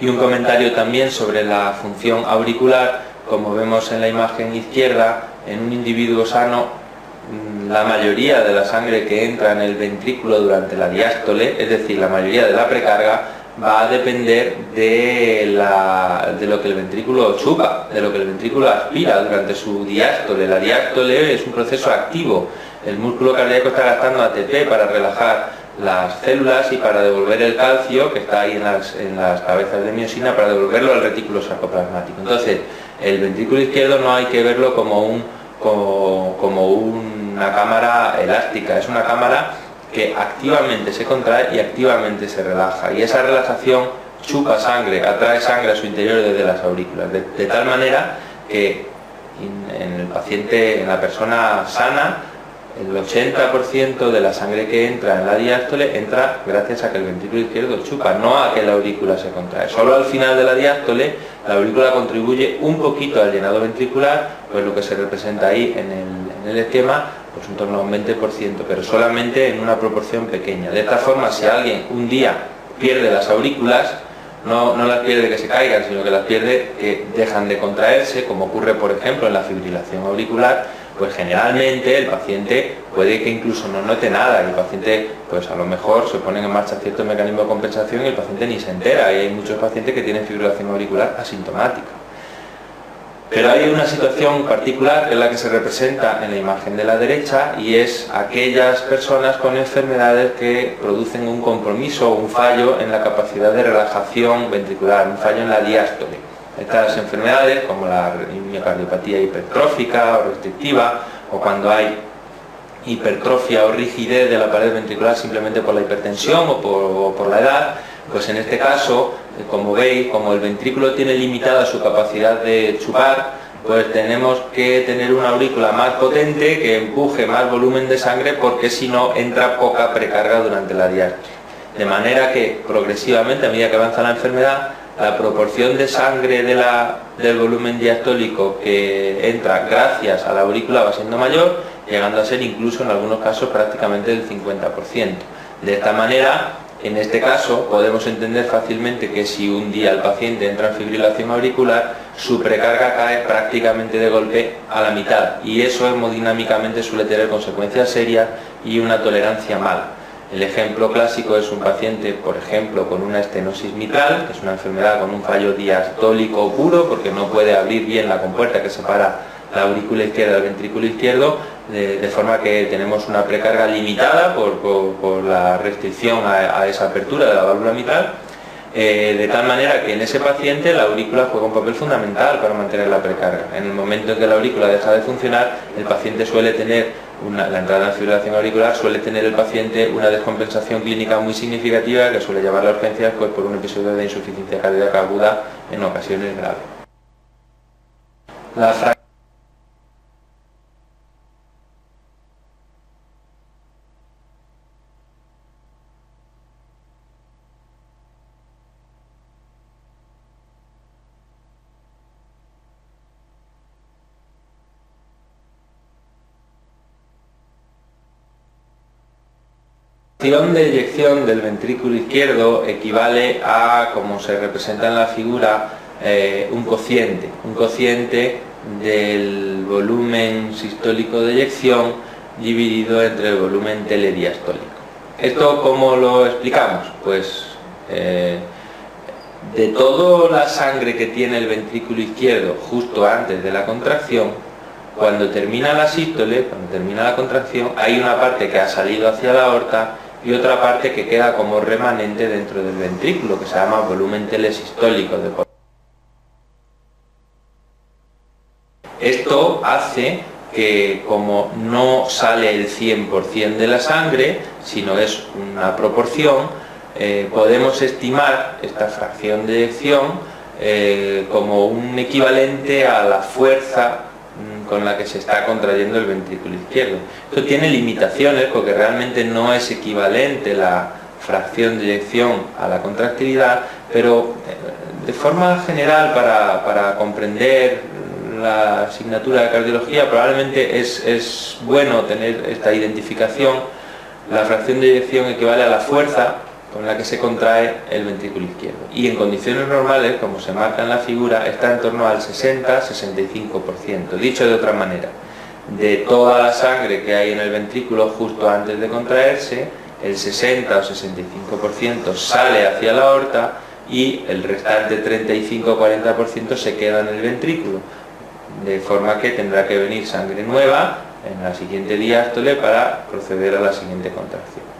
Y un comentario también sobre la función auricular. Como vemos en la imagen izquierda, en un individuo sano, la mayoría de la sangre que entra en el ventrículo durante la diástole, es decir, la mayoría de la precarga, va a depender de lo que el ventrículo chupa, de lo que el ventrículo aspira durante su diástole. La diástole es un proceso activo. El músculo cardíaco está gastando ATP para relajar las células y para devolver el calcio que está ahí en las cabezas de miosina, para devolverlo al retículo sarcoplasmático. Entonces, el ventrículo izquierdo no hay que verlo como una cámara elástica, es una cámara que activamente se contrae y activamente se relaja, y esa relajación chupa sangre, atrae sangre a su interior desde las aurículas, de tal manera que en el paciente, en la persona sana, el 80% de la sangre que entra en la diástole entra gracias a que el ventrículo izquierdo chupa, no a que la aurícula se contrae. Solo al final de la diástole la aurícula contribuye un poquito al llenado ventricular, pues lo que se representa ahí en el esquema, pues en torno a un 20%, pero solamente en una proporción pequeña. De esta forma, si alguien un día pierde las aurículas, no las pierde que se caigan, sino que las pierde que dejan de contraerse, como ocurre por ejemplo en la fibrilación auricular, pues generalmente el paciente puede que incluso no note nada, y el paciente pues a lo mejor se ponen en marcha ciertos mecanismos de compensación y el paciente ni se entera, y hay muchos pacientes que tienen fibrilación auricular asintomática. Pero hay una situación particular que es la que se representa en la imagen de la derecha, y es aquellas personas con enfermedades que producen un compromiso o un fallo en la capacidad de relajación ventricular, un fallo en la diástole. Estas enfermedades, como la miocardiopatía hipertrófica o restrictiva, o cuando hay hipertrofia o rigidez de la pared ventricular simplemente por la hipertensión o por la edad, pues en este caso, como veis, como el ventrículo tiene limitada su capacidad de chupar, pues tenemos que tener una aurícula más potente que empuje más volumen de sangre, porque si no entra poca precarga durante la diástole. De manera que progresivamente, a medida que avanza la enfermedad, la proporción de sangre del volumen diastólico que entra gracias a la aurícula va siendo mayor, llegando a ser incluso en algunos casos prácticamente del 50%. De esta manera, en este caso, podemos entender fácilmente que si un día el paciente entra en fibrilación auricular, su precarga cae prácticamente de golpe a la mitad, y eso hemodinámicamente suele tener consecuencias serias y una tolerancia mala. El ejemplo clásico es un paciente, por ejemplo, con una estenosis mitral, que es una enfermedad con un fallo diastólico puro, porque no puede abrir bien la compuerta que separa la aurícula izquierda del ventrículo izquierdo, de forma que tenemos una precarga limitada por la restricción a esa apertura de la válvula mitral, de tal manera que en ese paciente la aurícula juega un papel fundamental para mantener la precarga. En el momento en que la aurícula deja de funcionar, el paciente suele tener la entrada en fibrilación auricular, suele tener el paciente una descompensación clínica muy significativa que suele llevar a urgencias, pues, por un episodio de insuficiencia cardíaca aguda, en ocasiones grave. La fracción de eyección del ventrículo izquierdo equivale a, como se representa en la figura, un cociente del volumen sistólico de eyección dividido entre el volumen telediastólico. ¿Esto cómo lo explicamos? Pues de toda la sangre que tiene el ventrículo izquierdo justo antes de la contracción, cuando termina la sístole, cuando termina la contracción, hay una parte que ha salido hacia la aorta y otra parte que queda como remanente dentro del ventrículo, que se llama volumen telesistólico. Esto hace que, como no sale el 100% de la sangre, sino es una proporción, podemos estimar esta fracción de eyección como un equivalente a la fuerza con la que se está contrayendo el ventrículo izquierdo. Esto tiene limitaciones porque realmente no es equivalente la fracción de eyección a la contractilidad, pero de forma general, para comprender la asignatura de cardiología, probablemente es bueno tener esta identificación. La fracción de eyección equivale a la fuerza con la que se contrae el ventrículo izquierdo. Y en condiciones normales, como se marca en la figura, está en torno al 60-65%. Dicho de otra manera, de toda la sangre que hay en el ventrículo justo antes de contraerse, el 60 o 65% sale hacia la aorta y el restante 35-40% se queda en el ventrículo, de forma que tendrá que venir sangre nueva en la siguiente diástole para proceder a la siguiente contracción.